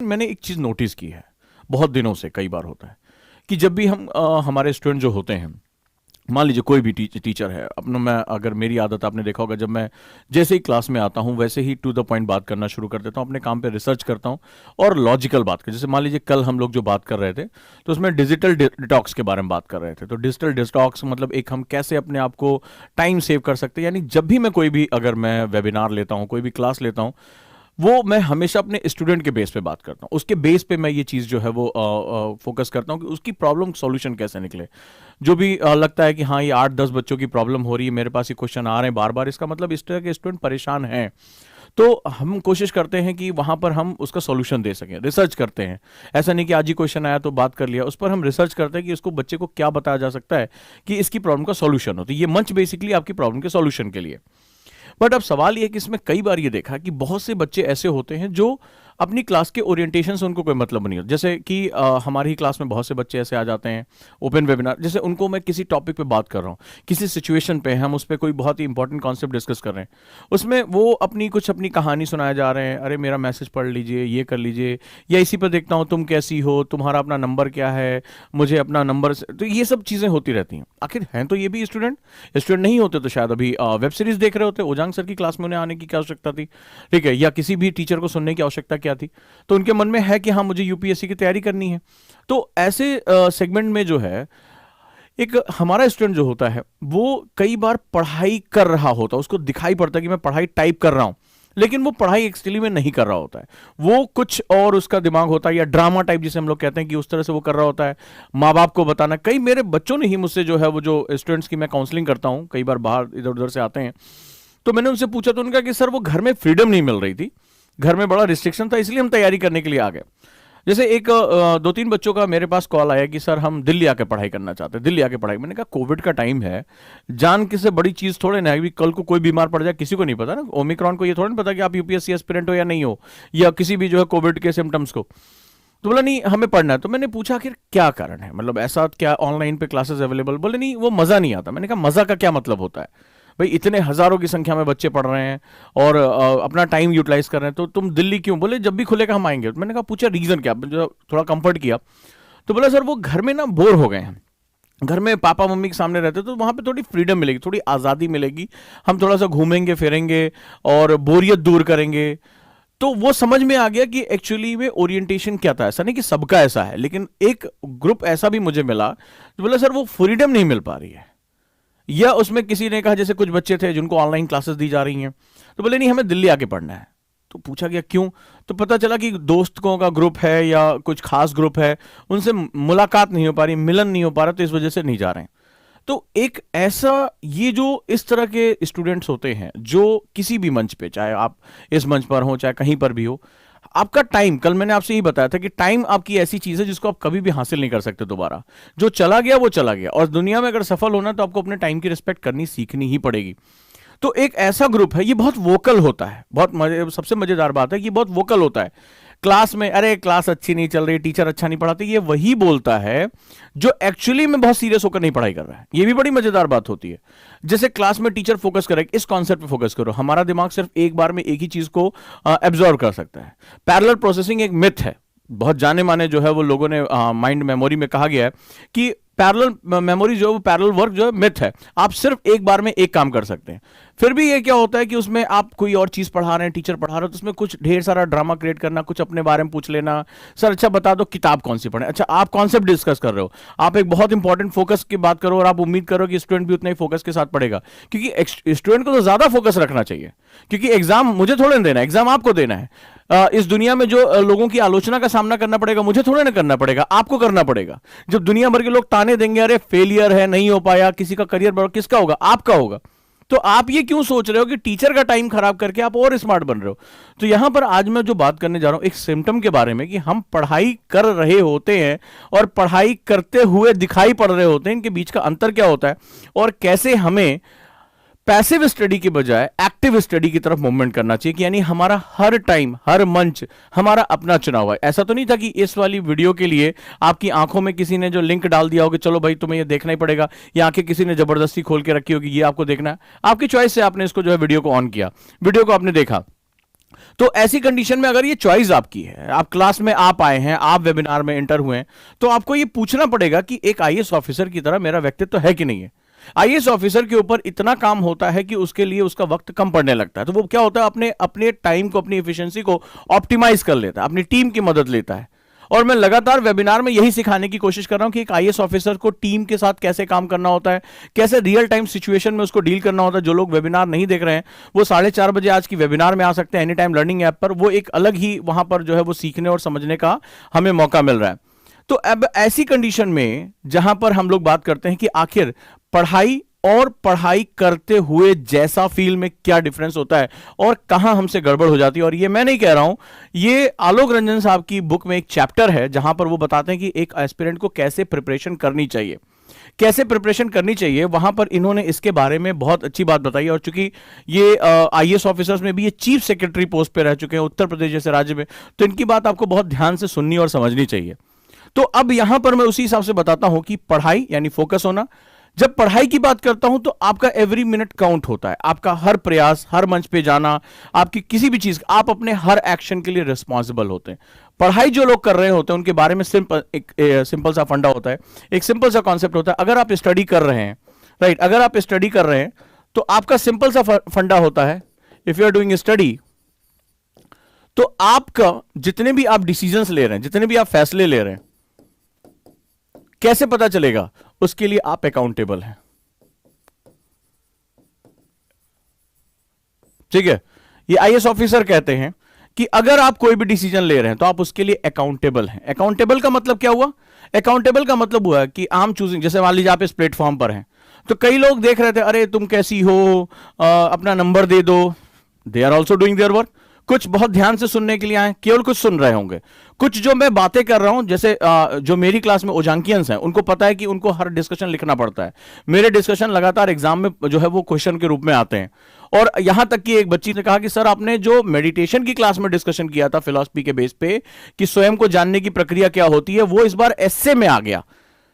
मैंने एक चीज़ नोटिस की है, बहुत दिनों से कई बार होता है कि जब भी हम हमारे स्टूडेंट जो होते हैं, मान लीजिए कोई भी टीचर है अपना, मैं अगर मेरी आदत आपने देखा होगा, जब मैं जैसे ही क्लास में आता हूँ वैसे ही टू द पॉइंट बात करना शुरू कर देता हूँ, अपने काम पे रिसर्च करता हूँ और लॉजिकल बात कर। जैसे मान लीजिए कल हम लोग जो बात कर रहे थे तो उसमें डिजिटल डिटॉक्स के बारे में बात कर रहे थे। तो डिजिटल डिटॉक्स मतलब एक हम कैसे अपने आप को टाइम सेव कर सकते हैं। यानी जब भी मैं कोई भी, अगर मैं वेबिनार लेता हूँ, कोई भी क्लास लेता हूँ, वो मैं हमेशा अपने स्टूडेंट के बेस पे बात करता हूँ। उसके बेस पे मैं ये चीज़ जो है वो फोकस करता हूँ कि उसकी प्रॉब्लम सॉल्यूशन कैसे निकले। जो भी लगता है कि हाँ ये 8-10 बच्चों की प्रॉब्लम हो रही है, मेरे पास ये क्वेश्चन आ रहे हैं बार बार, इसका मतलब इस तरह के स्टूडेंट परेशान हैं। तो हम कोशिश करते हैं कि वहाँ पर हम उसका सॉल्यूशन दे सकें, रिसर्च करते हैं। ऐसा नहीं कि आज ही क्वेश्चन आया तो बात कर लिया, उस पर हम रिसर्च करते हैं कि उसको, बच्चे को क्या बताया जा सकता है कि इसकी प्रॉब्लम का सॉल्यूशन हो। तो ये मंच बेसिकली आपकी प्रॉब्लम के सॉल्यूशन के लिए। बट अब सवाल ये है कि इसमें कई बार ये देखा कि बहुत से बच्चे ऐसे होते हैं जो अपनी क्लास के ओरिएंटेशन से उनको कोई मतलब नहीं होता। जैसे कि हमारी ही क्लास में बहुत से बच्चे ऐसे आ जाते हैं ओपन वेबिनार, जैसे उनको मैं किसी टॉपिक पे बात कर रहा हूँ, किसी सिचुएशन पे हम उस पर कोई बहुत ही इंपॉर्टेंट कॉन्सेप्ट डिस्कस कर रहे हैं, उसमें वो अपनी कहानी सुनाए जा रहे हैं, अरे मेरा मैसेज पढ़ लीजिए, ये कर लीजिए, या इसी पर देखता हूँ तुम कैसी हो, तुम्हारा अपना नंबर क्या है, मुझे अपना नंबर। तो ये सब चीज़ें होती रहती हैं। आखिर हैं तो ये भी स्टूडेंट नहीं होते तो शायद अभी वेब सीरीज देख रहे होते, ओजांग सर की क्लास में उन्हें आने की क्या आवश्यकता थी, ठीक है, या किसी भी टीचर को सुनने की आवश्यकता क्या थी। तो उनके मन में है कि हाँ मुझे यूपीएससी की तैयारी करनी है। तो ऐसे सेगमेंट में जो है, एक हमारा स्टूडेंट जो होता है वो कई बार पढ़ाई कर रहा होता है, उसको दिखाई पड़ता है कि मैं पढ़ाई टाइप कर रहा हूं, लेकिन वो पढ़ाई एक्चुअली में नहीं कर रहा होता है, वो कुछ और उसका दिमाग होता है, या ड्रामा टाइप जिसे हम लोग कहते हैं कि उस तरह से वो कर रहा होता है। माँ बाप को बताना, कई मेरे बच्चों ने ही मुझसे जो है, वो जो स्टूडेंट्स की मैं काउंसलिंग करता हूँ, कई बार बाहर इधर उधर से आते हैं, तो मैंने उनसे पूछा तो उनका कि सर वो घर में फ्रीडम नहीं मिल रही थी, घर में बड़ा रिस्ट्रिक्शन था, इसलिए हम तैयारी करने के लिए आ गए। जैसे एक 2-3 बच्चों का मेरे पास कॉल आया कि सर हम दिल्ली आके पढ़ाई करना चाहते हैं, दिल्ली आके पढ़ाई। मैंने कहा कोविड का टाइम है, जान किसी बड़ी चीज थोड़े ना है, कल को कोई बीमार पड़ जाए किसी को नहीं पता ना, ओमिक्रॉन को ये थोड़ा नहीं पता कि आप यूपीएससी एस्पिरेंट हो या नहीं हो, या किसी भी जो है कोविड के सिम्टम्स को। तो बोला नहीं हमें पढ़ना है। तो मैंने पूछा आखिर क्या कारण है, मतलब ऐसा क्या ऑनलाइन पे क्लासेस अवेलेबल? बोले नहीं वो मजा नहीं आता। मैंने कहा मजा का क्या मतलब होता है भाई, इतने हजारों की संख्या में बच्चे पढ़ रहे हैं और अपना टाइम यूटिलाइज कर रहे हैं, तो तुम दिल्ली क्यों? बोले जब भी खुलेगा हम आएंगे। मैंने कहा पूछा रीजन क्या, जो थोड़ा कंफर्ट किया, तो बोला सर वो घर में ना बोर हो गए हैं, घर में पापा मम्मी के सामने रहते तो वहां पे थोड़ी फ्रीडम मिलेगी, थोड़ी आज़ादी मिलेगी, हम थोड़ा सा घूमेंगे फिरेंगे और बोरियत दूर करेंगे। तो वो समझ में आ गया कि एक्चुअली में ओरिएंटेशन क्या था। ऐसा नहीं कि सबका ऐसा है, लेकिन एक ग्रुप ऐसा भी मुझे मिला तो बोला सर वो फ्रीडम नहीं मिल पा रही है, या उसमें किसी ने कहा जैसे कुछ बच्चे थे जिनको ऑनलाइन क्लासेस दी जा रही हैं, तो बोले नहीं हमें दिल्ली आके पढ़ना है। तो पूछा गया क्यों, तो पता चला कि दोस्तों का ग्रुप है या कुछ खास ग्रुप है, उनसे मुलाकात नहीं हो पा रही, मिलन नहीं हो पा रहा, तो इस वजह से नहीं जा रहे हैं। तो एक ऐसा, ये जो इस तरह के स्टूडेंट्स होते हैं जो किसी भी मंच पे, चाहे आप इस मंच पर हो चाहे कहीं पर भी हो, आपका टाइम, कल मैंने आपसे यही बताया था कि टाइम आपकी ऐसी चीज है जिसको आप कभी भी हासिल नहीं कर सकते दोबारा। जो चला गया वो चला गया, और दुनिया में अगर सफल होना तो आपको अपने टाइम की रिस्पेक्ट करनी सीखनी ही पड़ेगी। तो एक ऐसा ग्रुप है, ये बहुत वोकल होता है, सबसे मजेदार बात है कि बहुत वोकल होता है। क्लास में अरे क्लास अच्छी नहीं चल रही, टीचर अच्छा नहीं पढ़ाते, ये वही बोलता है जो एक्चुअली में बहुत सीरियस होकर नहीं पढ़ाई कर रहा है। ये भी बड़ी मजेदार बात होती है। जैसे क्लास में टीचर फोकस करे, इस कॉन्सेप्ट पे फोकस करो, हमारा दिमाग सिर्फ एक बार में एक ही चीज को एब्जॉर्व कर सकता है। पैरेलल प्रोसेसिंग एक मिथ है, बहुत जाने माने जो है वो लोगों ने माइंड मेमोरी में कहा गया है कि पैरेलल मेमोरी जो है वो पैरेलल वर्क जो है मिथ है, आप सिर्फ एक बार में एक काम कर सकते हैं। फिर भी ये क्या होता है कि उसमें आप कोई और चीज पढ़ा रहे हैं, टीचर पढ़ा रहे हो, तो उसमें कुछ ढेर सारा ड्रामा क्रिएट करना, कुछ अपने बारे में पूछ लेना, सर अच्छा बता दो किताब कौन सी पढ़े, अच्छा आप कॉन्सेप्ट डिस्कस कर रहे हो, आप एक बहुत इंपॉर्टेंट फोकस की बात करो और आप उम्मीद करो कि स्टूडेंट भी उतना ही फोकस के साथ पढ़ेगा, क्योंकि स्टूडेंट को तो ज्यादा फोकस रखना चाहिए, क्योंकि एग्जाम मुझे थोड़े देना है, एग्जाम आपको देना है। इस दुनिया में जो लोगों की आलोचना का सामना करना पड़ेगा, मुझे थोड़े ना करना पड़ेगा, आपको करना पड़ेगा। जब दुनिया भर के लोग ताने देंगे अरे फेलियर है, नहीं हो पाया, किसी का करियर बढ़, किसका होगा? आपका होगा। तो आप ये क्यों सोच रहे हो कि टीचर का टाइम खराब करके आप और स्मार्ट बन रहे हो? तो यहां पर आज मैं जो बात करने जा रहा हूं एक सिम्टम के बारे में, कि हम पढ़ाई कर रहे होते हैं और पढ़ाई करते हुए दिखाई पड़ रहे होते हैं, इनके बीच का अंतर क्या होता है और कैसे हमें पैसिव स्टडी के बजाय एक्टिव स्टडी की तरफ मूवमेंट करना चाहिए। कि यानी हमारा हर टाइम, हर मंच हमारा अपना चुना हुआ है। ऐसा तो नहीं था कि इस वाली वीडियो के लिए आपकी आंखों में किसी ने जो लिंक डाल दिया हो कि चलो भाई तुम्हें ये देखना ही पड़ेगा, या आंखें किसी ने जबरदस्ती खोल के रखी होगी ये आपको देखना है, आपकी चॉइस से आपने इसको जो है वीडियो को ऑन किया, वीडियो को आपने देखा। तो ऐसी कंडीशन में अगर ये चॉइस आपकी है, आप क्लास में आप आए हैं, आप वेबिनार में एंटर हुए हैं, तो आपको ये पूछना पड़ेगा कि एक आईएएस ऑफिसर की तरह मेरा व्यक्तित्व है कि नहीं है। आईएएस ऑफिसर के ऊपर इतना काम होता है कि उसके लिए उसका वक्त कम पड़ने लगता है, तो वो क्या होता है, अपने अपने टाइम को, अपनी एफिशिएंसी को ऑप्टिमाइज कर लेता है, अपनी टीम की मदद लेता है। और मैं लगातार वेबिनार में यही सिखाने की कोशिश कर रहा हूं कि एक आईएएस ऑफिसर को टीम के साथ कैसे काम करना होता है, कैसे रियल टाइम सिचुएशन में उसको डील करना होता है। जो लोग वेबिनार नहीं देख रहे हैं वो 4:30 बजे आज की वेबिनार में आ सकते हैं एनी टाइम लर्निंग ऐप पर। वो एक अलग ही वहां पर जो है वो सीखने और समझने का हमें मौका मिल रहा है। तो अब ऐसी कंडीशन में जहां पर हम लोग बात करते हैं कि आखिर पढ़ाई और पढ़ाई करते हुए जैसा फील में क्या डिफरेंस होता है और कहां हमसे गड़बड़ हो जाती है, और ये मैं नहीं कह रहा हूं, ये आलोक रंजन साहब की बुक में एक चैप्टर है जहां पर वो बताते हैं कि एक एस्पिरेंट को कैसे प्रिपरेशन करनी चाहिए, कैसे प्रिपरेशन करनी चाहिए। वहां पर इन्होंने इसके बारे में बहुत अच्छी बात बताई। और चूंकि ये आईएएस ऑफिसर्स में भी ये चीफ सेक्रेटरी पोस्ट पे रह चुके हैं उत्तर प्रदेश जैसे राज्य में, तो इनकी बात आपको बहुत ध्यान से सुननी और समझनी चाहिए। तो अब यहां पर मैं उसी हिसाब से बताता हूं कि पढ़ाई यानी फोकस होना। जब पढ़ाई की बात करता हूं तो आपका एवरी मिनट काउंट होता है, आपका हर प्रयास, हर मंच पे जाना, आपकी किसी भी चीज, आप अपने हर एक्शन के लिए रिस्पॉन्सिबल होते हैं। पढ़ाई जो लोग कर रहे होते हैं उनके बारे में सिंपल सा फंडा होता है, एक सिंपल सा कॉन्सेप्ट होता है। अगर आप स्टडी कर रहे हैं, राइट, अगर आप स्टडी कर रहे हैं तो आपका सिंपल सा फंडा होता है, if you are doing study, तो आपका जितने भी आप डिसीजंस ले रहे हैं, जितने भी आप फैसले ले रहे हैं, कैसे पता चलेगा? उसके लिए आप अकाउंटेबल हैं। ठीक है, ये आईएएस ऑफिसर कहते हैं कि अगर आप कोई भी डिसीजन ले रहे हैं तो आप उसके लिए अकाउंटेबल हैं। अकाउंटेबल का मतलब क्या हुआ? अकाउंटेबल का मतलब हुआ कि आई एम चूजिंग, जैसे मान लीजिए आप इस प्लेटफॉर्म पर हैं, तो कई लोग देख रहे थे, अरे तुम कैसी हो, अपना नंबर दे दो। They are also doing their work. कुछ बहुत ध्यान से सुनने के लिए आए, केवल कुछ सुन रहे होंगे। कुछ जो मैं बातें कर रहा हूं, जैसे जो मेरी क्लास में ओजांकियंस हैं, उनको पता है कि उनको हर डिस्कशन लिखना पड़ता है। मेरे डिस्कशन लगातार एग्जाम में जो है वो क्वेश्चन के रूप में आते हैं। और यहां तक कि एक बच्ची ने कहा कि सर आपने जो मेडिटेशन की क्लास में डिस्कशन किया था फिलॉसफी के बेस पे कि स्वयं को जानने की प्रक्रिया क्या होती है, वो इस बार एस्से में आ गया,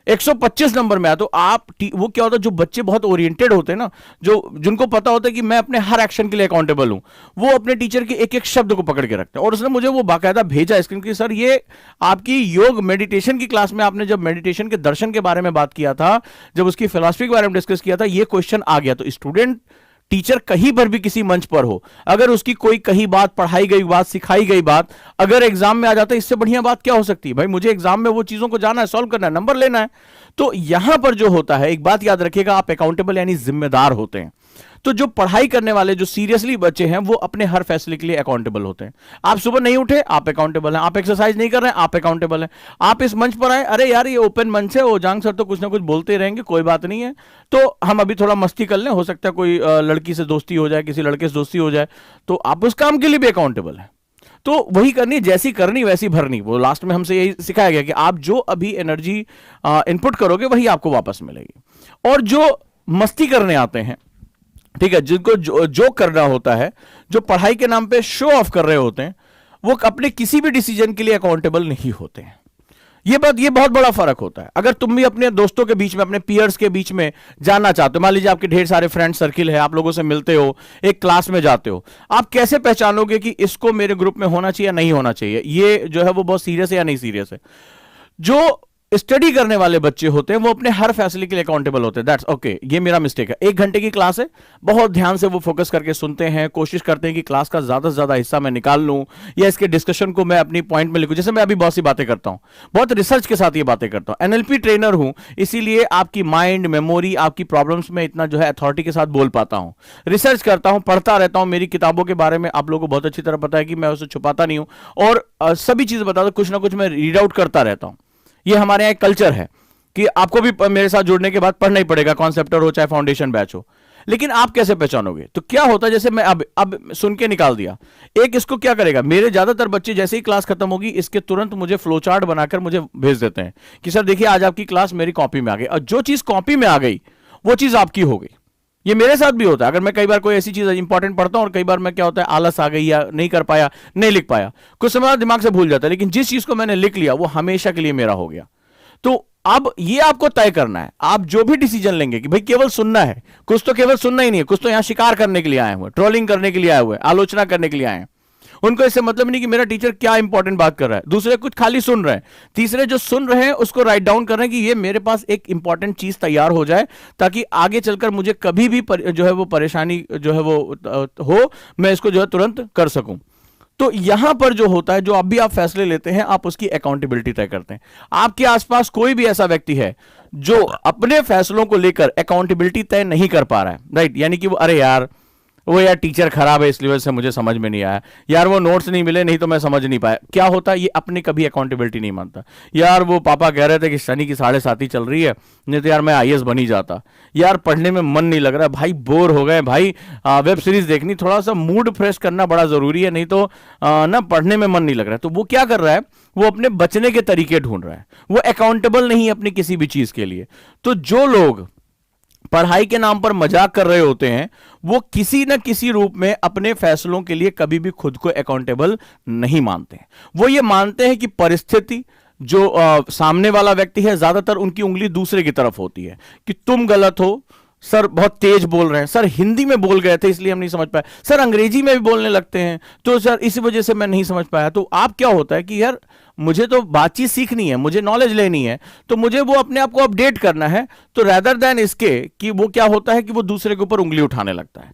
125 नंबर में आया। तो आप वो क्या होता है, जो बच्चे बहुत ओरिएंटेड होते हैं ना, जो जिनको पता होता है कि मैं अपने हर एक्शन के लिए अकाउंटेबल हूं, वो अपने टीचर के एक एक शब्द को पकड़ के रखते हैं। और उसने मुझे वो बाकायदा भेजा स्क्रीन की, सर ये आपकी योग मेडिटेशन की क्लास में आपने जब मेडिटेशन के दर्शन के बारे में बात किया था, जब उसकी फिलॉसफी के बारे में डिस्कस किया था, ये क्वेश्चन आ गया। तो स्टूडेंट, टीचर कहीं पर भी किसी मंच पर हो, अगर उसकी कोई कही बात, पढ़ाई गई बात, सिखाई गई बात अगर एग्जाम में आ जाता है, इससे बढ़िया बात क्या हो सकती है? भाई मुझे एग्जाम में वो चीजों को जाना है, सॉल्व करना है, नंबर लेना है। तो यहां पर जो होता है, एक बात याद रखिएगा, आप अकाउंटेबल यानी जिम्मेदार होते हैं। तो जो पढ़ाई करने वाले, जो सीरियसली बच्चे हैं, वो अपने हर फैसले के लिए अकाउंटेबल होते हैं। आप सुबह नहीं उठे, आप अकाउंटेबल हैं। आप एक्सरसाइज नहीं कर रहे हैं, आप अकाउंटेबल हैं। आप इस मंच पर आए, अरे यार ये ओपन मंच है, ओजांग सर तो कुछ ना कुछ बोलते रहेंगे, कोई बात नहीं है, तो हम अभी थोड़ा मस्ती कर लें, हो सकता है कोई लड़की से दोस्ती हो जाए, किसी लड़के से दोस्ती हो जाए, तो आप उस काम के लिए भी अकाउंटेबल हैं। तो वही करनी, जैसी करनी वैसी भरनी। वो लास्ट में हमसे यही सिखाया गया कि आप जो अभी एनर्जी इनपुट करोगे वही आपको वापस मिलेगी। और जो मस्ती करने आते हैं, ठीक है, जिनको जो करना होता है, जो पढ़ाई के नाम पे शो ऑफ कर रहे होते हैं, वो अपने किसी भी डिसीजन के लिए अकाउंटेबल नहीं होते हैं। ये बहुत बड़ा फर्क होता है। अगर तुम भी अपने दोस्तों के बीच में, अपने पीयर्स के बीच में जानना चाहते हो, मान लीजिए आपके ढेर सारे फ्रेंड सर्किल है, आप लोगों से मिलते हो, एक क्लास में जाते हो, आप कैसे पहचानोगे कि इसको मेरे ग्रुप में होना चाहिए या नहीं होना चाहिए? ये जो है वो बहुत सीरियस है या नहीं सीरियस है? जो स्टडी करने वाले बच्चे होते हैं वो अपने हर फैसले के लिए अकाउंटेबल होते हैं। दैट्स ओके, ये मेरा मिस्टेक है। 1 घंटे की क्लास है, बहुत ध्यान से वो फोकस करके सुनते हैं, कोशिश करते हैं कि क्लास का ज्यादा से ज्यादा हिस्सा मैं निकाल लूं, या इसके डिस्कशन को मैं अपनी पॉइंट में लिखूं। जैसे मैं अभी बहुत सी बातें करता हूं, बहुत रिसर्च के साथ ये बातें करता हूं, एनएलपी ट्रेनर हूं, इसीलिए आपकी माइंड मेमोरी, आपकी प्रॉब्लम्स में इतना जो है अथॉरिटी के साथ बोल पाता हूं। रिसर्च करता हूं, पढ़ता रहता हूं, मेरी किताबों के बारे में आप लोगों को बहुत अच्छी तरह पता है कि मैं उसे छुपाता नहीं हूं, और सभी चीजें बताता हूं, कुछ ना कुछ मैं रीड आउट करता रहता हूं। ये हमारे यहाँ एक कल्चर है कि आपको भी मेरे साथ जुड़ने के बाद पढ़ना ही पड़ेगा, कॉन्सेप्टर हो चाहे फाउंडेशन बैच हो। लेकिन आप कैसे पहचानोगे? तो क्या होता है, जैसे मैं अब सुन के निकाल दिया, एक इसको क्या करेगा, मेरे ज्यादातर बच्चे जैसे ही क्लास खत्म होगी इसके तुरंत मुझे फ्लो चार्ट बनाकर मुझे भेज देते हैं कि सर देखिए आज आपकी क्लास मेरी कॉपी में आ गई। और जो चीज कॉपी में आ गई वो चीज आपकी हो गई। ये मेरे साथ भी होता है। अगर मैं कई बार कोई ऐसी चीज इंपॉर्टेंट पढ़ता हूं और कई बार मैं क्या होता है, आलस आ गई या नहीं कर पाया, नहीं लिख पाया, कुछ समय दिमाग से भूल जाता है, लेकिन जिस चीज को मैंने लिख लिया वो हमेशा के लिए मेरा हो गया। तो अब ये आपको तय करना है, आप जो भी डिसीजन लेंगे कि भाई केवल सुनना है, कुछ तो केवल सुनना ही नहीं है, कुछ तो यहां शिकार करने के लिए आए हुए, ट्रोलिंग करने के लिए आए हुए, आलोचना करने के लिए आए हैं। उनको इससे मतलब नहीं कि मेरा टीचर क्या इंपॉर्टेंट बात कर रहा है, दूसरे कुछ खाली सुन रहे हैं, तीसरे जो सुन रहे हैं उसको राइट डाउन कर रहे हैं कि ये मेरे पास एक इंपॉर्टेंट चीज तैयार हो जाए ताकि आगे चलकर मुझे कभी भी जो है वो परेशानी जो है वो हो, मैं इसको जो है तुरंत कर सकूं। तो यहां पर जो होता है, जो अब भी आप फैसले लेते हैं, आप उसकी अकाउंटेबिलिटी तय करते हैं। आपके आसपास कोई भी ऐसा व्यक्ति है जो अपने फैसलों को लेकर अकाउंटेबिलिटी तय नहीं कर पा रहा है, राइट, यानी कि वो अरे यार वो यार टीचर खराब है इसलिए वजह से मुझे समझ में नहीं आया, यार वो नोट्स नहीं मिले नहीं तो मैं समझ नहीं पाया, क्या होता है, ये अपने कभी अकाउंटेबिलिटी नहीं मानता। यार वो पापा कह रहे थे कि शनि की 7:30 चल रही है, नहीं तो यार मैं आईएएस बन ही जाता, यार पढ़ने में मन नहीं लग रहा भाई, बोर हो गए भाई, वेब सीरीज देखनी, थोड़ा सा मूड फ्रेश करना बड़ा जरूरी है, नहीं तो ना पढ़ने में मन नहीं लग रहा है। तो वो क्या कर रहा है, वो अपने बचने के तरीके ढूंढ रहा है, वो अकाउंटेबल नहीं है अपनी किसी भी चीज के लिए। तो जो लोग पढ़ाई के नाम पर मजाक कर रहे होते हैं, वो किसी न किसी रूप में अपने फैसलों के लिए कभी भी खुद को अकाउंटेबल नहीं मानते हैं। वो ये मानते हैं कि परिस्थिति, जो सामने वाला व्यक्ति है, ज्यादातर उनकी उंगली दूसरे की तरफ होती है कि तुम गलत हो, सर बहुत तेज बोल रहे हैं, सर हिंदी में बोल गए थे इसलिए हम नहीं समझ पाए, सर अंग्रेजी में भी बोलने लगते हैं तो सर इसी वजह से मैं नहीं समझ पाया। तो आप क्या होता है कि यार मुझे तो बातचीत सीखनी है, मुझे नॉलेज लेनी है, तो मुझे वो अपने आप को अपडेट करना है, तो रैदर देन इसके कि वो क्या होता है कि वो दूसरे के ऊपर उंगली उठाने लगता है।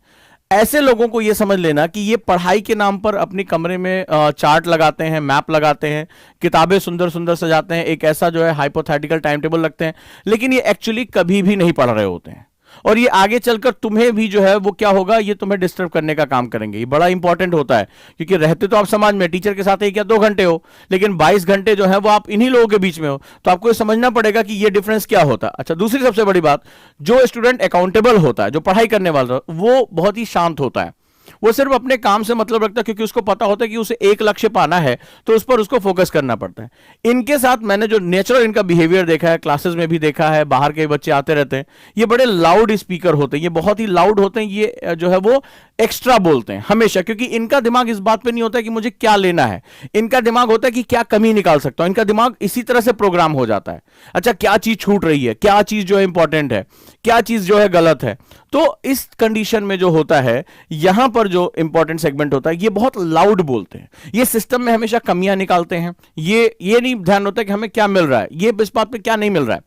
ऐसे लोगों को ये समझ लेना कि ये पढ़ाई के नाम पर अपने कमरे में चार्ट लगाते हैं, मैप लगाते हैं, किताबें सुंदर सुंदर सजाते हैं, एक ऐसा जो है हाइपोथेटिकल टाइम टेबल रखते हैं, लेकिन ये एक्चुअली कभी भी नहीं पढ़ रहे होते हैं। और ये आगे चलकर तुम्हें भी जो है वो क्या होगा, ये तुम्हें डिस्टर्ब करने का काम करेंगे। ये बड़ा इंपॉर्टेंट होता है क्योंकि रहते तो आप समाज में टीचर के साथ 1 या 2 घंटे हो, लेकिन 22 घंटे जो है वो आप इन्हीं लोगों के बीच में हो, तो आपको ये समझना पड़ेगा कि ये डिफरेंस क्या होता है। अच्छा, दूसरी सबसे बड़ी बात, जो स्टूडेंट अकाउंटेबल होता है, जो पढ़ाई करने वाला, वो बहुत ही शांत होता है, वो सिर्फ अपने काम से मतलब रखता है क्योंकि उसको पता होता है कि उसे एक लक्ष्य पाना है, तो उस पर उसको फोकस करना पड़ता है। इनके साथ मैंने जो नेचुरल इनका बिहेवियर देखा है, क्लासेस में भी देखा है, बाहर के बच्चे आते रहते हैं, ये बड़े लाउड स्पीकर होते हैं, ये बहुत ही लाउड होते हैं, ये जो है वो एक्स्ट्रा बोलते हैं हमेशा, क्योंकि इनका दिमाग इस बात पे नहीं होता कि मुझे क्या लेना है, इनका दिमाग होता है कि क्या कमी निकाल सकता हूं। इनका दिमाग इसी तरह से प्रोग्राम हो जाता है, अच्छा क्या चीज छूट रही है, क्या चीज जो है इंपॉर्टेंट है, क्या चीज जो है गलत है। तो इस कंडीशन में जो होता है, यहां पर जो इंपॉर्टेंट सेगमेंट होता है, ये बहुत लाउड बोलते हैं, ये सिस्टम में हमेशा कमियां निकालते हैं, ये नहीं ध्यान होता कि हमें क्या मिल रहा है, ये इस बात पे क्या नहीं मिल रहा है,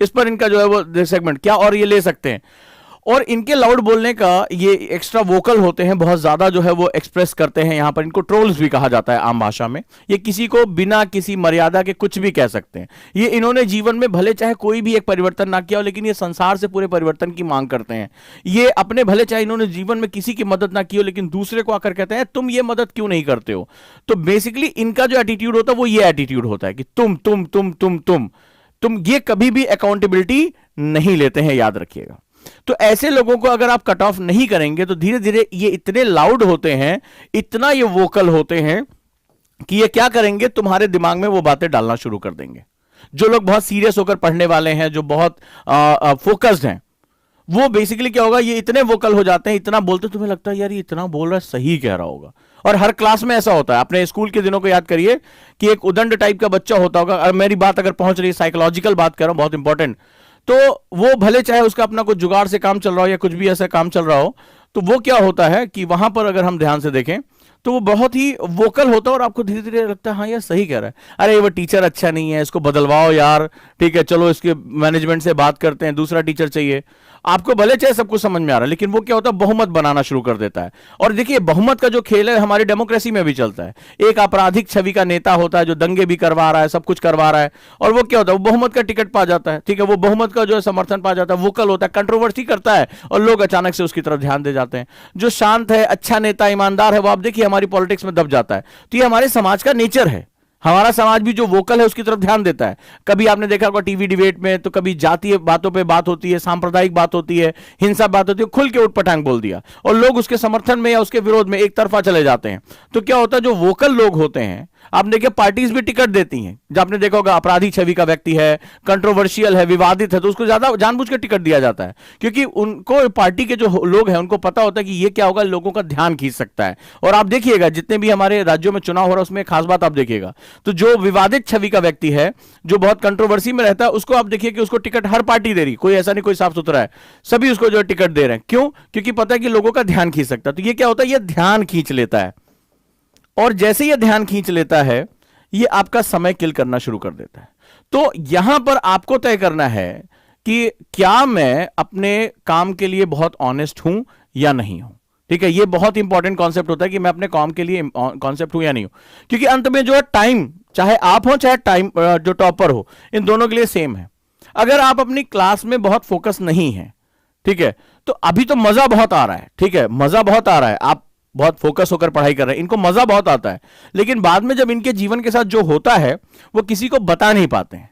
इस पर इनका जो है वो सेगमेंट क्या और ये ले सकते हैं। और इनके लाउड बोलने का, ये एक्स्ट्रा वोकल होते हैं, बहुत ज्यादा जो है वो एक्सप्रेस करते हैं, यहां पर इनको ट्रोल्स भी कहा जाता है आम भाषा में। ये किसी को बिना किसी मर्यादा के कुछ भी कह सकते हैं। ये इन्होंने जीवन में भले चाहे कोई भी एक परिवर्तन ना किया हो, लेकिन ये संसार से पूरे परिवर्तन की मांग करते हैं। ये अपने भले चाहे इन्होंने जीवन में किसी की मदद ना की हो, लेकिन दूसरे को आकर कहते हैं तुम ये मदद क्यों नहीं करते हो। तो बेसिकली इनका जो एटीट्यूड होता है वो ये एटीट्यूड होता है कि तुम ये कभी भी अकाउंटेबिलिटी नहीं लेते हैं, याद रखिएगा। तो ऐसे लोगों को अगर आप कट ऑफ नहीं करेंगे तो धीरे धीरे ये इतने लाउड होते हैं, इतना ये वोकल होते हैं कि ये क्या करेंगे, तुम्हारे दिमाग में वो बातें डालना शुरू कर देंगे। जो लोग बहुत सीरियस होकर पढ़ने वाले हैं, जो बहुत फोकस्ड हैं, वो बेसिकली क्या होगा, ये इतने वोकल हो जाते हैं, इतना बोलते तुम्हें लगता है यार ये इतना बोल रहा है, सही कह रहा होगा। और हर क्लास में ऐसा होता है। अपने स्कूल के दिनों को याद करिए कि एक उदंड टाइप का बच्चा होता होगा, मेरी बात अगर पहुंच रही है, साइकोलॉजिकल बात कर रहा हूं, बहुत इंपॉर्टेंट, तो वो भले चाहे उसका अपना कुछ जुगाड़ से काम चल रहा हो या कुछ भी ऐसा काम चल रहा हो, तो वो क्या होता है कि वहां पर अगर हम ध्यान से देखें तो वो बहुत ही वोकल होता है और आपको धीरे धीरे लगता है हाँ यार सही कह रहा है, अरे वो टीचर अच्छा नहीं है, इसको बदलवाओ यार, ठीक है चलो इसके मैनेजमेंट से बात करते हैं, दूसरा टीचर चाहिए। आपको भले चाहे सब कुछ समझ में आ रहा है, लेकिन वो क्या होता है, बहुमत बनाना शुरू कर देता है। और देखिए बहुमत का जो खेल है हमारी डेमोक्रेसी में भी चलता है। एक आपराधिक छवि का नेता होता है जो दंगे भी करवा रहा है, सब कुछ करवा रहा है, और वो क्या होता है, वो बहुमत का टिकट पा जाता है, ठीक है, वो बहुमत का जो है समर्थन पा जाता है, वोकल होता है, कंट्रोवर्सी करता है, और लोग अचानक से उसकी तरफ ध्यान दे जाते हैं। जो शांत है, अच्छा नेता, ईमानदार है, वो आप देखिए हमारी पॉलिटिक्स में दब जाता है। तो ये हमारे समाज का नेचर है। हमारा समाज भी जो वोकल है उसकी तरफ ध्यान देता है। कभी आपने देखा होगा टीवी डिबेट में, तो कभी जातीय बातों पे बात होती है, सांप्रदायिक बात होती है, हिंसा बात होती है, खुल के उठपटांग बोल दिया और लोग उसके समर्थन में या उसके विरोध में एक तरफा चले जाते हैं। तो क्या होता है, जो वोकल लोग होते हैं, आपने देखिए पार्टीज भी टिकट देती हैं। जब आपने देखा होगा अपराधी छवि का व्यक्ति है, कंट्रोवर्शियल है, विवादित है, तो उसको ज्यादा जानबूझ के टिकट दिया जाता है, क्योंकि उनको पार्टी के जो लोग हैं उनको पता होता है कि ये क्या होगा, लोगों का ध्यान खींच सकता है। और आप देखिएगा जितने भी हमारे राज्यों में चुनाव हो रहा है उसमें खास बात आप देखिएगा, तो जो विवादित छवि का व्यक्ति है, जो बहुत कंट्रोवर्सी में रहता है, उसको आप देखिए कि उसको टिकट हर पार्टी दे रही, कोई ऐसा नहीं कोई साफ सुथरा है, सभी उसको जो है टिकट दे रहे हैं। क्यों? क्योंकि पता है कि लोगों का ध्यान खींच सकता है। तो ये क्या होता है, ये ध्यान खींच लेता है। और जैसे ये ध्यान खींच लेता है, ये आपका समय किल करना शुरू कर देता है। तो यहां पर आपको तय करना है कि क्या मैं अपने काम के लिए बहुत ऑनेस्ट हूं या नहीं हूं। ठीक है, ये बहुत इंपॉर्टेंट कॉन्सेप्ट होता है कि मैं अपने काम के लिए कॉन्सेप्ट हूं या नहीं हूं, क्योंकि अंत में जो है टाइम, चाहे आप हो चाहे टाइम जो टॉपर हो, इन दोनों के लिए सेम है। अगर आप अपनी क्लास में बहुत फोकस नहीं है, ठीक है, तो अभी तो मजा बहुत आ रहा है, ठीक है, मजा बहुत आ रहा है, आप बहुत फोकस होकर पढ़ाई कर रहे हैं, इनको मजा बहुत आता है, लेकिन बाद में जब इनके जीवन के साथ जो होता है वो किसी को बता नहीं पाते हैं।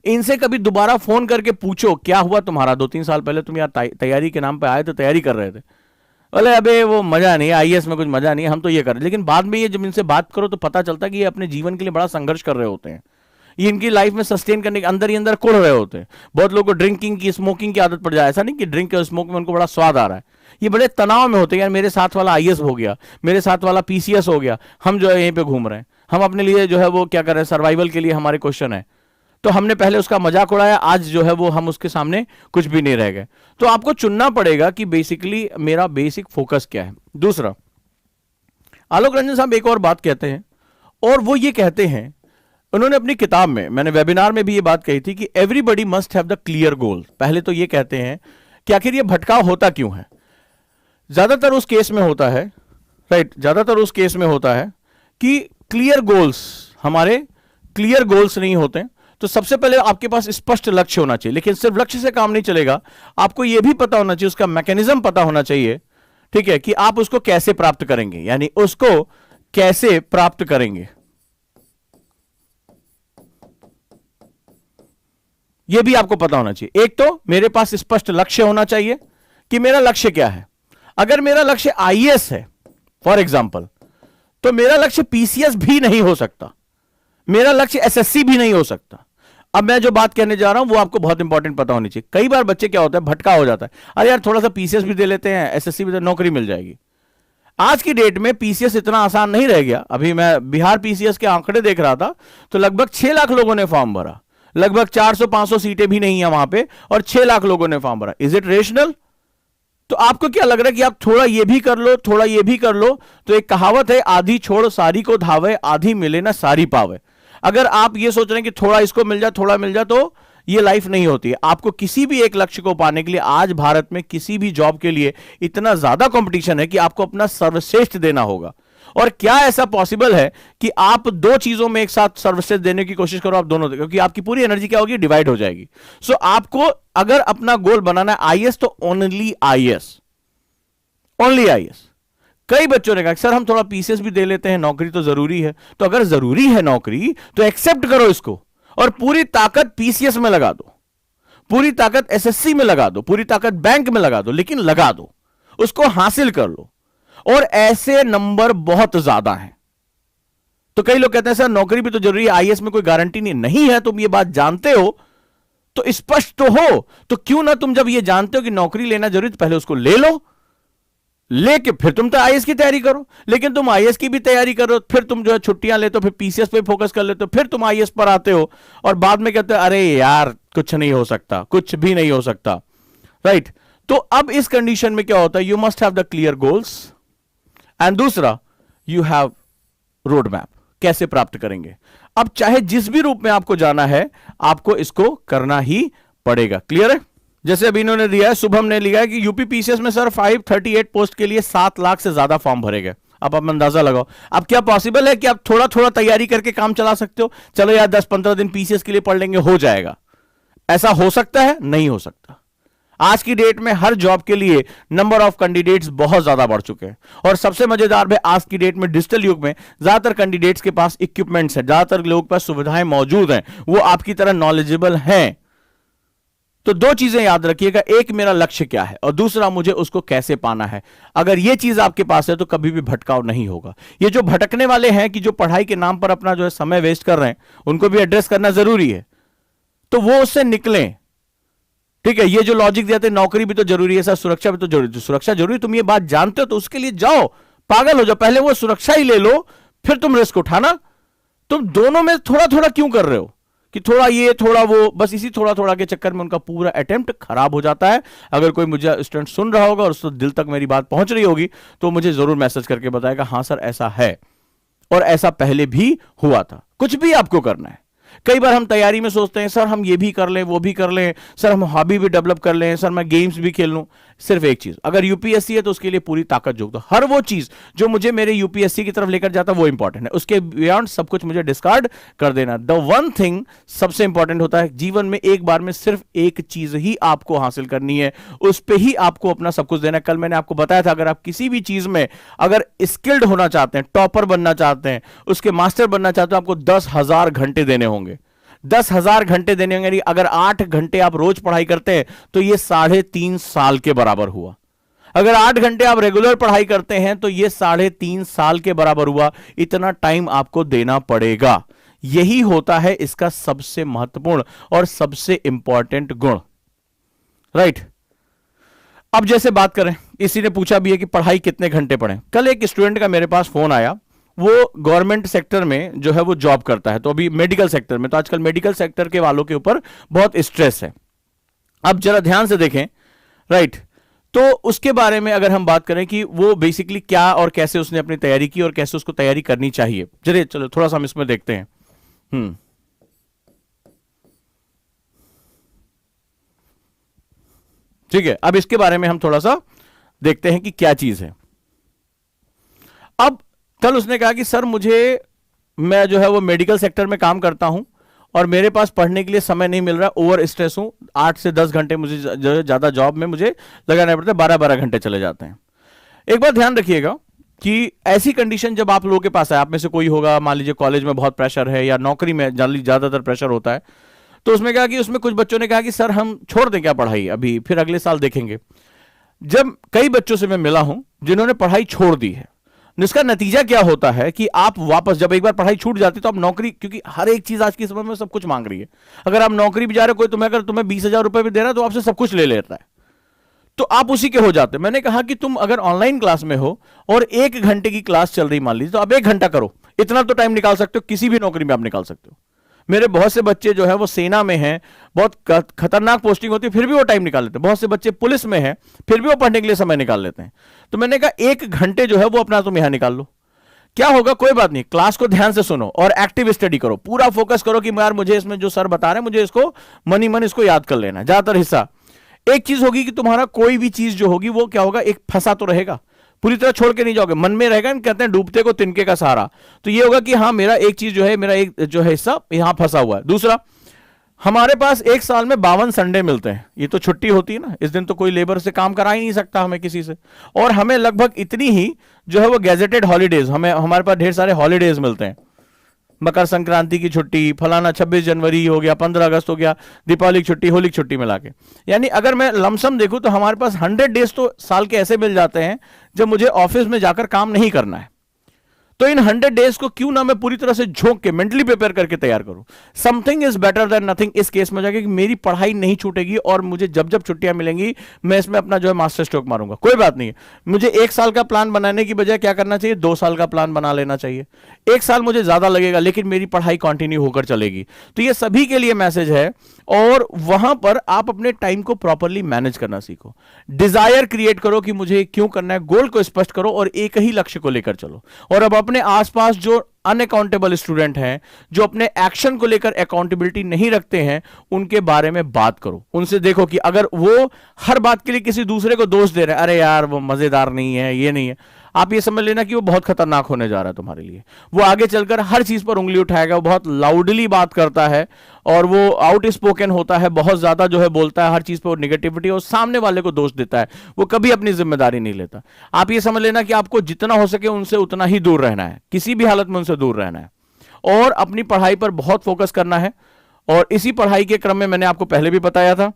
इनसे कभी दोबारा फोन करके पूछो क्या हुआ तुम्हारा, 2-3 साल पहले तुम यार तैयारी के नाम पे आए थे, तैयारी कर रहे थे, बोले अबे वो मजा नहीं, आईएएस में कुछ मजा नहीं, हम तो ये कर रहे। लेकिन बाद में ये जब इनसे बात करो तो पता चलता है कि ये अपने जीवन के लिए बड़ा संघर्ष कर रहे होते हैं, ये इनकी लाइफ में सस्टेन करने के अंदर ही अंदर कुड़ रहे होते हैं। बहुत लोगों को ड्रिंकिंग की, स्मोकिंग की आदत पड़ जाए, ऐसा नहीं कि ड्रिंक और स्मोक में उनको बड़ा स्वाद आ रहा है, ये बड़े तनाव में होते हैं, यार मेरे साथ वाला आईएएस हो गया, मेरे साथ वाला पीसीएस हो गया, हम जो है यहीं पे घूम रहे हैं, हम अपने लिए जो है वो क्या कर रहे हैं, सर्वाइवल के लिए हमारे क्वेश्चन है, तो हमने पहले उसका मजाक उड़ाया, आज जो है वो हम उसके सामने कुछ भी नहीं रह गए। तो आपको चुनना पड़ेगा कि बेसिकली मेरा बेसिक फोकस क्या है। दूसरा, आलोक रंजन साहब एक और बात कहते हैं, और वो ये कहते हैं, उन्होंने अपनी किताब में, मैंने वेबिनार में भी ये बात कही थी कि everybody must have the clear goal. पहले तो ये कहते हैं कि आखिर ये भटकाव होता क्यों है। ज्यादातर उस केस में होता है, राइट, ज्यादातर उस केस में होता है कि क्लियर गोल्स, हमारे क्लियर गोल्स नहीं होते। तो सबसे पहले आपके पास स्पष्ट लक्ष्य होना चाहिए, लेकिन सिर्फ लक्ष्य से काम नहीं चलेगा, आपको यह भी पता होना चाहिए, उसका मैकेनिज्म पता होना चाहिए, ठीक है, कि आप उसको कैसे प्राप्त करेंगे, यानी उसको कैसे प्राप्त करेंगे, यह भी आपको पता होना चाहिए। एक तो मेरे पास स्पष्ट लक्ष्य होना चाहिए कि मेरा लक्ष्य क्या है। अगर मेरा लक्ष्य आईएएस है फॉर एग्जाम्पल, तो मेरा लक्ष्य पीसीएस भी नहीं हो सकता, मेरा लक्ष्य एसएससी भी नहीं हो सकता। अब मैं जो बात कहने जा रहा हूं वो आपको बहुत इंपॉर्टेंट पता होनी चाहिए। कई बार बच्चे क्या होता है, भटका हो जाता है, अरे यार थोड़ा सा पीसीएस भी दे लेते हैं, एसएससी भी, नौकरी मिल जाएगी। आज की डेट में पीसीएस इतना आसान नहीं रह गया। अभी मैं बिहार पीसीएस के आंकड़े देख रहा था, तो लगभग 6 लाख लोगों ने फॉर्म भरा, लगभग 400-500 सीटें भी नहीं है वहां पे, और 6 लाख लोगों ने फॉर्म भरा। Is it rational? तो आपको क्या लग रहा है कि आप थोड़ा ये भी कर लो, थोड़ा ये भी कर लो? तो एक कहावत है, आधी छोड़ सारी को धावे, आधी मिले ना सारी पावे। अगर आप ये सोच रहे हैं कि थोड़ा इसको मिल जाए, थोड़ा मिल जाए, तो ये लाइफ नहीं होती है। आपको किसी भी एक लक्ष्य को पाने के लिए, आज भारत में किसी भी जॉब के लिए इतना ज्यादा कंपटीशन है कि आपको अपना सर्वश्रेष्ठ देना होगा। और क्या ऐसा पॉसिबल है कि आप दो चीजों में एक साथ सर्वश्रेष्ठ देने की कोशिश करो, आप दोनों, क्योंकि आपकी पूरी एनर्जी क्या होगी, डिवाइड हो जाएगी। सो आपको अगर अपना गोल बनाना है आईएएस, तो ओनली आईएएस, ओनली आईएएस। कई बच्चों ने कहा सर हम थोड़ा पीसीएस भी दे लेते हैं, नौकरी तो जरूरी है। तो अगर जरूरी है नौकरी, तो एक्सेप्ट करो इसको, और पूरी ताकत पीसीएस में लगा दो, पूरी ताकत एसएससी में लगा दो, पूरी ताकत बैंक में लगा दो, लेकिन लगा दो, उसको हासिल कर लो। और ऐसे नंबर बहुत ज्यादा हैं। तो कई लोग कहते हैं सर नौकरी भी तो जरूरी है, आईएएस में कोई गारंटी नहीं है। तुम ये बात जानते हो तो स्पष्ट तो हो, तो क्यों ना तुम जब ये जानते हो कि नौकरी लेना जरूरी, तो पहले उसको ले लो, लेके फिर तुम तो आईएएस की तैयारी करो। लेकिन तुम आईएएस की भी तैयारी करो, फिर तुम जो है छुट्टियां लेते हो, फिर पीसीएस पे फोकस कर लेते हो, फिर तुम आईएएस पर आते हो, और बाद में कहते हो अरे यार कुछ नहीं हो सकता, कुछ भी नहीं हो सकता, राइट। तो अब इस कंडीशन में क्या होता है, you must have the clear goals, and दूसरा यू हैव रोड मैप, कैसे प्राप्त करेंगे। अब चाहे जिस भी रूप में आपको जाना है, आपको इसको करना ही पड़ेगा। क्लियर है? जैसे अभी इन्होंने दिया है, शुभम ने लिया है कि यूपी पीसीएस में सर 538 पोस्ट के लिए 7 लाख से ज्यादा फॉर्म भरे गए। अब आप अंदाजा लगाओ, अब क्या पॉसिबल है कि आप थोड़ा थोड़ा तैयारी करके काम चला सकते हो? चलो यार 10-15 दिन पीसीएस के लिए पढ़ लेंगे, हो जाएगा। ऐसा हो सकता है? नहीं हो सकता। आज की डेट में हर जॉब के लिए नंबर ऑफ कैंडिडेट्स बहुत ज्यादा बढ़ चुके हैं, और सबसे मजेदार है आज की डेट में डिजिटल युग में ज्यादातर कैंडिडेट्स के पास इक्विपमेंट्स हैं, ज्यादातर लोगों के पास सुविधाएं मौजूद हैं, वो आपकी तरह नॉलेजेबल हैं। तो दो चीजें याद रखिएगा, एक मेरा लक्ष्य क्या है, और दूसरा मुझे उसको कैसे पाना है। अगर यह चीज आपके पास है तो कभी भी भटकाव नहीं होगा। ये जो भटकने वाले हैं कि जो पढ़ाई के नाम पर अपना जो है समय वेस्ट कर रहे हैं, उनको भी एड्रेस करना जरूरी है, तो वो उससे निकलें। ठीक है, ये जो लॉजिक देते हैं नौकरी भी तो जरूरी है सर, सुरक्षा भी तो जरूरी, तो सुरक्षा जरूरी, तुम ये बात जानते हो तो उसके लिए जाओ, पागल हो जाओ, पहले वो सुरक्षा ही ले लो, फिर तुम रिस्क उठाना। तुम दोनों में थोड़ा थोड़ा क्यों कर रहे हो कि थोड़ा ये थोड़ा वो, बस इसी थोड़ा थोड़ा के चक्कर में उनका पूरा अटेम्प्ट खराब हो जाता है। अगर कोई मुझे स्टूडेंट सुन रहा होगा और उसको दिल तक मेरी बात पहुंच रही होगी, तो मुझे जरूर मैसेज करके बताएगा हाँ सर ऐसा है, और ऐसा पहले भी हुआ था। कुछ भी आपको करना है, कई बार हम तैयारी में सोचते हैं सर हम ये भी कर लें, वो भी कर लें, सर हम हॉबी भी डेवलप कर लें, सर मैं गेम्स भी खेल लूं। सिर्फ एक चीज, अगर यूपीएससी है तो उसके लिए पूरी ताकत झोंक दो। हर वो चीज जो मुझे मेरे यूपीएससी की तरफ लेकर जाता है वो इंपॉर्टेंट है, उसके बियॉन्ड सब कुछ मुझे डिस्कार्ड कर देना। द वन थिंग सबसे इंपॉर्टेंट होता है जीवन में, एक बार में सिर्फ एक चीज ही आपको हासिल करनी है, उस पर ही आपको अपना सब कुछ देना है। कल मैंने आपको बताया था, अगर आप किसी भी चीज में अगर स्किल्ड होना चाहते हैं, टॉपर बनना चाहते हैं, उसके मास्टर बनना चाहते हैं, आपको 10,000 घंटे देने होंगे। 10,000 घंटे देने होंगे। अगर 8 घंटे आप रोज पढ़ाई करते हैं तो ये 3.5 साल के बराबर हुआ। अगर 8 घंटे आप रेगुलर पढ़ाई करते हैं तो ये 3.5 साल के बराबर हुआ। इतना टाइम आपको देना पड़ेगा। यही होता है इसका सबसे महत्वपूर्ण और सबसे इंपॉर्टेंट गुण, राइट। अब जैसे बात करें, इसी ने पूछा भी है कि पढ़ाई कितने घंटे पढ़ें। कल एक स्टूडेंट का मेरे पास फोन आया, वो गवर्नमेंट सेक्टर में जो है वो जॉब करता है, तो अभी मेडिकल सेक्टर में, तो आजकल मेडिकल सेक्टर के वालों के ऊपर बहुत स्ट्रेस है। अब जरा ध्यान से देखें, राइट। तो उसके बारे में अगर हम बात करें कि वो बेसिकली क्या और कैसे उसने अपनी तैयारी की और कैसे उसको तैयारी करनी चाहिए, चलिए चलो थोड़ा सा हम इसमें देखते हैं। ठीक है, अब इसके बारे में हम थोड़ा सा देखते हैं कि क्या चीज है। अब कल उसने कहा कि सर मैं जो है वो मेडिकल सेक्टर में काम करता हूं और मेरे पास पढ़ने के लिए समय नहीं मिल रहा, ओवर स्ट्रेस हूं, 8 से 10 घंटे मुझे जो है ज्यादा जॉब में मुझे लगाना पड़ता है, 12-12 घंटे चले जाते हैं। एक बात ध्यान रखिएगा कि ऐसी कंडीशन जब आप लोगों के पास है, आप में से कोई होगा, मान लीजिए कॉलेज में बहुत प्रेशर है या नौकरी में ज्यादातर प्रेशर होता है, तो उसमें कहा कि उसमें कुछ बच्चों ने कहा कि सर हम छोड़ दें क्या पढ़ाई, अभी फिर अगले साल देखेंगे। जब कई बच्चों से मैं मिला हूं जिन्होंने पढ़ाई छोड़ दी है, इसका नतीजा क्या होता है कि आप वापस, जब एक बार पढ़ाई छूट जाती है तो आप नौकरी, क्योंकि हर एक चीज आज के समय में सब कुछ मांग रही है। अगर आप नौकरी भी जा रहे हो, कोई तुम्हें अगर तुम्हें 20,000 रुपए भी दे रहा है तो आपसे सब कुछ ले लेता है, तो आप उसी के हो जाते हैं। मैंने कहा कि तुम अगर ऑनलाइन क्लास में हो और 1 घंटे की क्लास चल रही मान लीजिए, तो आप 1 घंटा करो, इतना तो टाइम निकाल सकते हो, किसी भी नौकरी में आप निकाल सकते हो। मेरे बहुत से बच्चे जो है वो सेना में हैं, बहुत खतरनाक पोस्टिंग होती है, फिर भी वो टाइम निकाल लेते हैं। बहुत से बच्चे पुलिस में हैं, फिर भी वो पढ़ने के लिए समय निकाल लेते हैं। तो मैंने कहा 1 घंटे जो है वो अपना तुम यहां निकाल लो, क्या होगा, कोई बात नहीं, क्लास को ध्यान से सुनो और एक्टिव स्टडी करो, पूरा फोकस करो कि यार मुझे इसमें जो सर बता रहे हैं मुझे इसको मन इसको याद कर लेना, ज्यादातर हिस्सा। एक चीज होगी कि तुम्हारा कोई भी चीज जो होगी वो क्या होगा, एक फंसा तो रहेगा, पूरी तरह छोड़ के नहीं जाओगे, मन में रहेगा। कहते हैं डूबते को तिनके का सहारा, तो ये होगा कि हाँ मेरा एक चीज जो है, मेरा एक जो है हिस्सा यहां फंसा हुआ है। दूसरा, हमारे पास एक साल में 52 संडे मिलते हैं, ये तो छुट्टी होती है ना, इस दिन तो कोई लेबर से काम करा ही नहीं सकता हमें किसी से, और हमें लगभग इतनी ही जो है वो गैजेटेड हॉलीडेज, हमारे पास ढेर सारे हॉलीडेज मिलते हैं। मकर संक्रांति की छुट्टी, फलाना 26 जनवरी हो गया, 15 अगस्त हो गया, दीपावली की छुट्टी, होली की छुट्टी मिला के, यानी अगर मैं लमसम देखूं तो हमारे पास 100 डेज तो साल के ऐसे मिल जाते हैं जब मुझे ऑफिस में जाकर काम नहीं करना है। तो इन 100 डेज को क्यों ना मैं पूरी तरह से झोंक के मेंटली प्रिपेयर करके तैयार करूं। Something is better than nothing इस केस में जाके कि मेरी पढ़ाई नहीं छूटेगी और मुझे जब जब छुट्टियां मिलेंगी मैं इसमें अपना जो है मास्टर स्ट्रोक मारूंगा। कोई बात नहीं है, मुझे 1 साल का प्लान बनाने की बजाय क्या करना चाहिए, 2 साल का प्लान बना लेना चाहिए। 1 साल मुझे ज्यादा लगेगा लेकिन मेरी पढ़ाई कंटिन्यू होकर चलेगी। तो ये सभी के लिए मैसेज है, और वहां पर आप अपने टाइम को प्रॉपरली मैनेज करना सीखो। डिजायर क्रिएट करो कि मुझे क्यों करना है, गोल को स्पष्ट करो और एक ही लक्ष्य को लेकर चलो। और अब अपने आसपास जो अनअकाउंटेबल स्टूडेंट हैं, जो अपने एक्शन को लेकर अकाउंटेबिलिटी नहीं रखते हैं, उनके बारे में बात करो। उनसे देखो कि अगर वो हर बात के लिए किसी दूसरे को दोष दे रहे हैं, अरे यार वो मजेदार नहीं है, ये नहीं है, आप ये समझ लेना कि वो बहुत खतरनाक होने जा रहा है तुम्हारे लिए। वो आगे चलकर हर चीज पर उंगली उठाएगा, वो बहुत लाउडली बात करता है और वो आउट स्पोकन होता है, बहुत ज्यादा जो है बोलता है हर चीज पर नेगेटिविटी और सामने वाले को दोष देता है, वो कभी अपनी जिम्मेदारी नहीं लेता। आप ये समझ लेना कि आपको जितना हो सके उनसे उतना ही दूर रहना है, किसी भी हालत में उनसे दूर रहना है और अपनी पढ़ाई पर बहुत फोकस करना है। और इसी पढ़ाई के क्रम में मैंने आपको पहले भी बताया था